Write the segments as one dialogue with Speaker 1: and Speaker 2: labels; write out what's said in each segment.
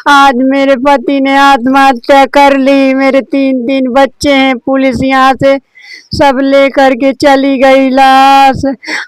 Speaker 1: आज मेरे पति ने आत्महत्या कर ली। मेरे 3 बच्चे हैं। पुलिस यहाँ से सब लेकर के चली गई लाश।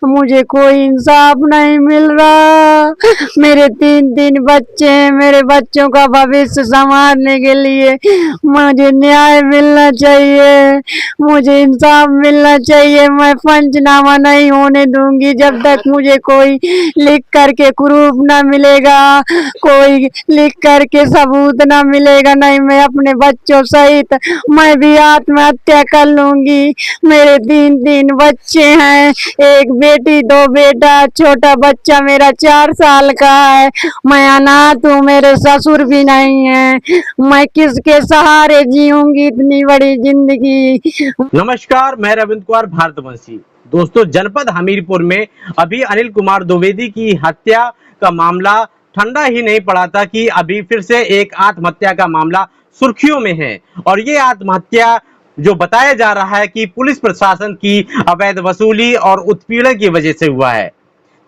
Speaker 1: मुझे कोई इंसाफ नहीं मिल रहा। मेरे 3 बच्चे हैं। मेरे बच्चों का भविष्य संवारने के लिए मुझे न्याय मिलना चाहिए, मुझे इंसाफ मिलना चाहिए। मैं पंचनामा नहीं होने दूंगी जब तक मुझे कोई लिख करके प्रूफ ना मिलेगा, कोई लिख करके सबूत ना मिलेगा। नहीं, मैं अपने बच्चों सहित मैं भी आत्महत्या कर लूंगी। मेरे 3 बच्चे हैं, एक बेटी 2 बेटा। छोटा बच्चा मेरा 4 साल का है। मैं अनाथ हूँ, मेरे ससुर भी नहीं है। मैं किसके सहारे जीऊंगी इतनी बड़ी जिंदगी।
Speaker 2: नमस्कार, मैं रविंद्र कुमार भारतवंशी। दोस्तों, जनपद हमीरपुर में अभी अनिल कुमार द्विवेदी की हत्या का मामला ठंडा ही नहीं पड़ा था कि अभी फिर से एक आत्महत्या का मामला सुर्खियों में है। और ये आत्महत्या जो बताया जा रहा है कि पुलिस प्रशासन की अवैध वसूली और उत्पीड़न की वजह से हुआ है।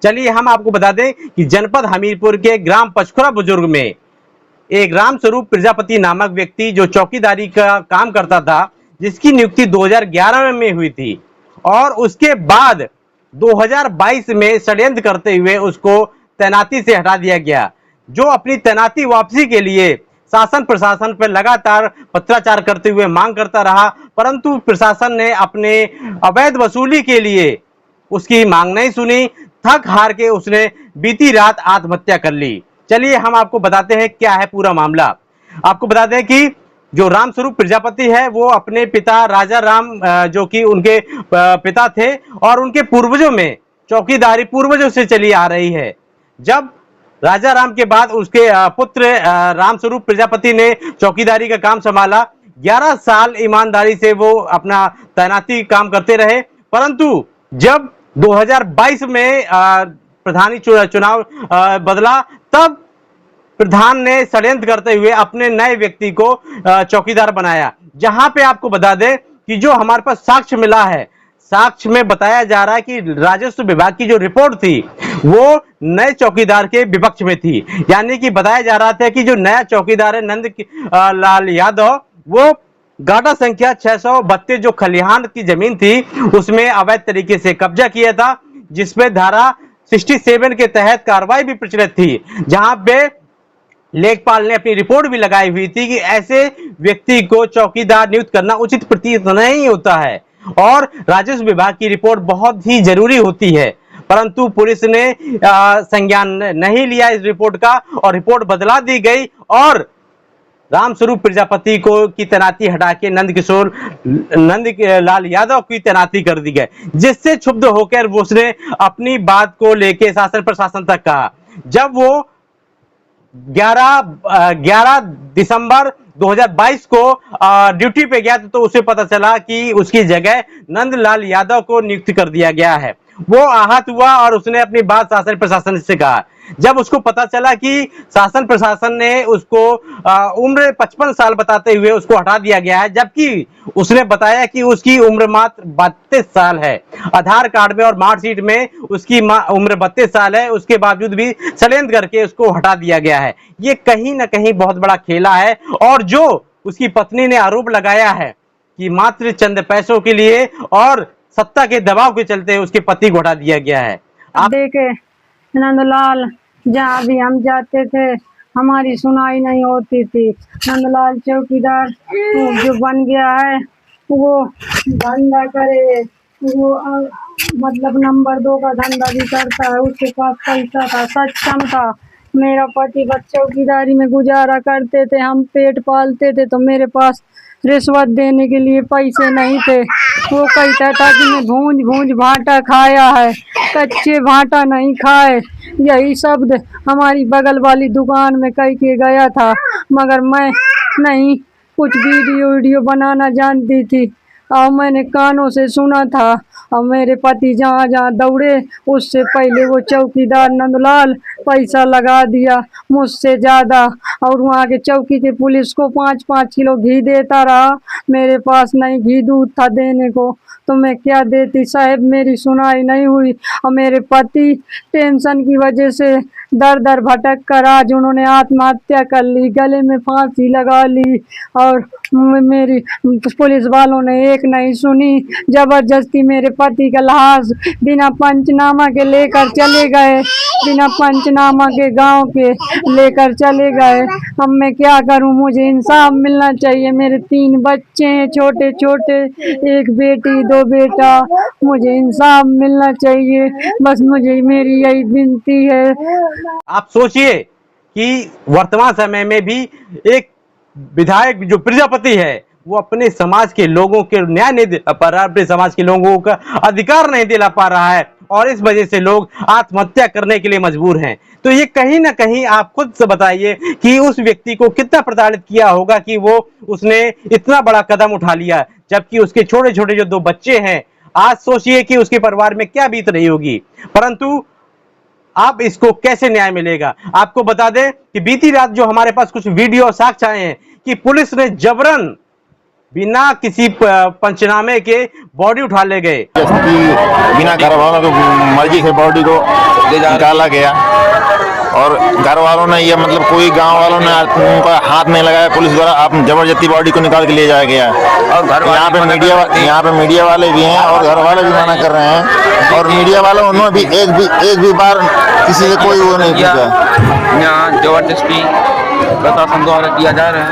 Speaker 2: चलिए हम आपको बता दें कि जनपद हमीरपुर के ग्राम पचखुरा बुजुर्ग में एक रामस्वरूप प्रजापति नामक व्यक्ति जो चौकीदारी का काम करता था, जिसकी नियुक्ति 2011 में हुई थी और उसके बाद 2022 में षड्यंत्र करते हुए उसको तैनाती से हटा दिया गया, जो अपनी तैनाती वापसी के लिए शासन प्रशासन पर लगातार पत्राचार करते हुए मांग करता रहा, परंतु प्रशासन ने अपने अवैध वसूली के लिए उसकी मांग नहीं सुनी। थक हार के उसने बीती रात आत्महत्या कर ली। चलिए हम आपको बताते हैं क्या है पूरा मामला। आपको बता दें कि जो रामस्वरूप प्रजापति है वो अपने पिता राजा राम जो कि उनके पिता थे और उनके पूर्वजों में चौकीदारी पूर्वजों से चली आ रही है। जब राजा राम के बाद उसके पुत्र रामस्वरूप प्रजापति ने चौकीदारी का काम संभाला, 11 साल ईमानदारी से वो अपना तैनाती काम करते रहे, परंतु जब 2022 में प्रधानी चुनाव बदला, तब प्रधान ने षड्यंत्र करते हुए अपने नए व्यक्ति को चौकीदार बनाया। जहां पे आपको बता दें कि जो हमारे पास साक्ष्य मिला है, साक्ष्य में बताया जा रहा है कि राजस्व विभाग की जो रिपोर्ट थी वो नए चौकीदार के विपक्ष में थी। यानी कि बताया जा रहा था कि जो नया चौकीदार है नंद लाल यादव, वो गाटा संख्या 632 जो खलिहान की जमीन थी उसमें अवैध तरीके से कब्जा किया था, जिसमें धारा 67 के तहत कार्रवाई भी प्रचलित थी, जहां पे लेखपाल ने अपनी रिपोर्ट भी लगाई हुई थी कि ऐसे व्यक्ति को चौकीदार नियुक्त करना उचित प्रतीत नहीं होता है और राजस्व विभाग की रिपोर्ट बहुत ही जरूरी होती है। परंतु पुलिस ने संज्ञान नहीं लिया इस रिपोर्ट का और रिपोर्ट बदला दी गई और रामस्वरूप प्रजापति को की तैनाती हटा के नंद लाल यादव की तैनाती कर दी गई, जिससे क्षुब्ध होकर उसने अपनी बात को लेके शासन प्रशासन तक कहा। जब वो 11 दिसंबर 2022 को ड्यूटी पे गया तो उसे पता चला कि उसकी जगह नंदलाल यादव को नियुक्त कर दिया गया है। वो आहत हुआ और उसने अपनी बात शासन प्रशासन से कहा। जब उसको पता चला कि शासन प्रशासन ने उसको उम्र 55 साल बताते हुए उसको हटा दिया गया है, जबकि उसने बताया कि उसकी उम्र मात्र 32 साल है। आधार कार्ड में और मार्कशीट में उसकी उम्र 32 साल है, उसके बावजूद भी षड्यंत्र करके उसको हटा दिया गया है। ये कहीं ना कहीं बहुत बड़ा खेला है और जो उसकी पत्नी ने आरोप लगाया है कि मात्र चंद पैसों के लिए और सत्ता के दबाव के चलते उसके पति को हटा दिया गया है।
Speaker 1: आप देखे नंदलाल, जहाँ भी हम जाते थे हमारी सुनाई नहीं होती थी। नंदलाल चौकीदार जो बन गया है वो धंधा करे, वो मतलब नंबर 2 का धंधा भी करता है। उसके पास पैसा था, सक्षम था। मेरा पति चौकीदारी में गुजारा करते थे, हम पेट पालते थे, तो मेरे पास रिश्वत देने के लिए पैसे नहीं थे। वो कहता था कि मैं भूंज भूंज भाटा खाया है, कच्चे भाटा नहीं खाए। यही शब्द हमारी बगल वाली दुकान में कह के गया था, मगर मैं नहीं कुछ वीडियो बनाना जानती थी और मैंने कानों से सुना था। और मेरे पति जहाँ जहाँ दौड़े उससे पहले वो चौकीदार नंदलाल पैसा लगा दिया मुझसे ज़्यादा, और वहाँ के चौकी के पुलिस को 5-5 किलो घी देता रहा। मेरे पास नहीं घी दूध था देने को, तो मैं क्या देती। साहब मेरी सुनाई नहीं हुई और मेरे पति टेंशन की वजह से दर दर भटक कर आज उन्होंने आत्महत्या कर ली, गले में फांसी लगा ली। और मेरी पुलिस वालों ने एक नहीं सुनी, जबरदस्ती मेरे पति का लाश बिना पंचनामा के लेकर चले गए, बिना पंचनामा के गांव के लेकर चले गए। अब मैं क्या करूं, मुझे इंसाफ मिलना चाहिए। मेरे 3 बच्चे हैं छोटे छोटे, एक बेटी 2 बेटा, मुझे इंसाफ मिलना चाहिए। बस मुझे मेरी यही विनती है।
Speaker 2: आप सोचिए कि वर्तमान समय में भी एक विधायक जो प्रजापति है वो अपने समाज के लोगों के न्याय नहीं दिला पा रहा, अपने समाज के लोगों का अधिकार नहीं दिला पा रहा है, और इस वजह से लोग आत्महत्या करने के लिए मजबूर हैं। तो ये कहीं ना कहीं आप खुद से बताइए कि उस व्यक्ति को कितना प्रताड़ित किया होगा कि उसने इतना बड़ा कदम उठा लिया, जबकि उसके छोटे छोटे जो 2 बच्चे हैं, आज सोचिए कि उसके परिवार में क्या बीत रही होगी। परंतु आप इसको कैसे न्याय मिलेगा? आपको बता दें कि बीती रात जो हमारे पास कुछ वीडियो और साक्ष्य आए हैं कि पुलिस ने जबरन बिना किसी पंचनामे के बॉडी उठा ले गए,
Speaker 3: बिना घर वालों की मर्जी से बॉडी को निकाला गया, और घर वालों ने ये मतलब कोई गांव वालों ने उनका हाथ नहीं लगाया, पुलिस द्वारा आप जबरदस्ती बॉडी को निकाल के ले जाया गया। और यहाँ पे मीडिया वाले भी हैं और घर वाले भी मना कर रहे हैं, और मीडिया वालों उन्होंने भी एक भी बार किसी से कोई वो नहीं किया।
Speaker 4: यहाँ जबरदस्ती प्रशासन द्वारा किया जा रहा है,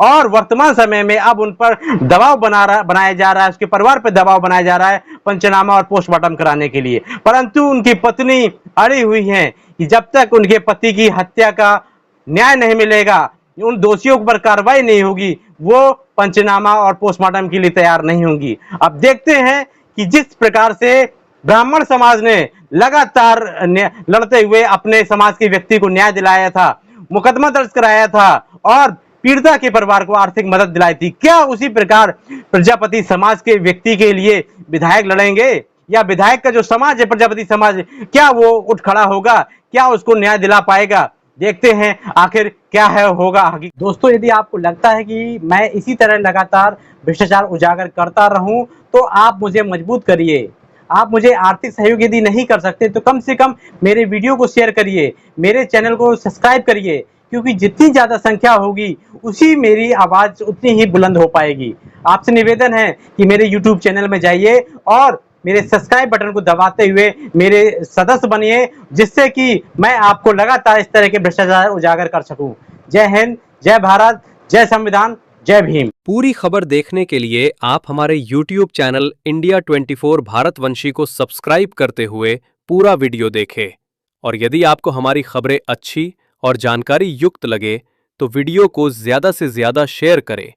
Speaker 2: और वर्तमान समय में अब उन पर दबाव बनाया जा रहा है, उसके परिवार पर दबाव बनाया जा रहा है पंचनामा और पोस्टमार्टम कराने के लिए। परंतु उनकी पत्नी अड़ी हुई है कि जब तक उनके पति की हत्या का न्याय नहीं मिलेगा, उन दोषियों पर कार्रवाई नहीं होगी, वो पंचनामा और पोस्टमार्टम के लिए तैयार नहीं होंगी। अब देखते हैं कि जिस प्रकार से ब्राह्मण समाज ने लगातार लड़ते हुए अपने समाज के व्यक्ति को न्याय दिलाया था, मुकदमा दर्ज कराया था और पीड़िता के परिवार को आर्थिक मदद दिलाई थी, क्या उसी प्रकार प्रजापति समाज के व्यक्ति के लिए विधायक लड़ेंगे? या विधायक का जो समाज है, प्रजापति समाज, क्या वो उठ खड़ा होगा? क्या उसको न्याय दिला पाएगा? देखते हैं आखिर क्या है होगा। दोस्तों, यदि आपको लगता है कि मैं इसी तरह लगातार भ्रष्टाचार उजागर करता रहूं तो आप मुझे मजबूत करिए। आप मुझे आर्थिक सहयोग यदि नहीं कर सकते तो कम से कम मेरे वीडियो को शेयर करिए, मेरे चैनल को सब्सक्राइब करिए, क्योंकि जितनी ज्यादा संख्या होगी उसी मेरी आवाज उतनी ही बुलंद हो पाएगी। आपसे निवेदन है कि मेरे YouTube चैनल में जाइए और मेरे सब्सक्राइब बटन को दबाते हुए मेरे सदस्य बनिए, जिससे कि मैं आपको लगातार इस तरह के भ्रष्टाचार उजागर कर सकूं। जय हिंद, जय भारत, जय संविधान, जय भीम।
Speaker 5: पूरी खबर देखने के लिए आप हमारे YouTube चैनल इंडिया 24 भारतवंशी को सब्सक्राइब करते हुए पूरा वीडियो देखें। और यदि आपको हमारी खबरें अच्छी और जानकारी युक्त लगे तो वीडियो को ज्यादा से ज्यादा शेयर करें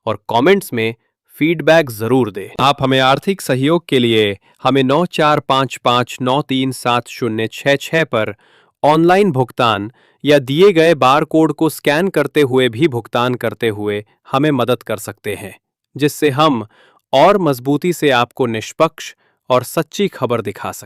Speaker 5: और कमेंट्स में फीडबैक जरूर दें। आप हमें आर्थिक सहयोग के लिए हमें 9455937066 पर ऑनलाइन भुगतान या दिए गए बार कोड को स्कैन करते हुए भी भुगतान करते हुए हमें मदद कर सकते हैं, जिससे हम और मजबूती से आपको निष्पक्ष और सच्ची खबर दिखा सकें।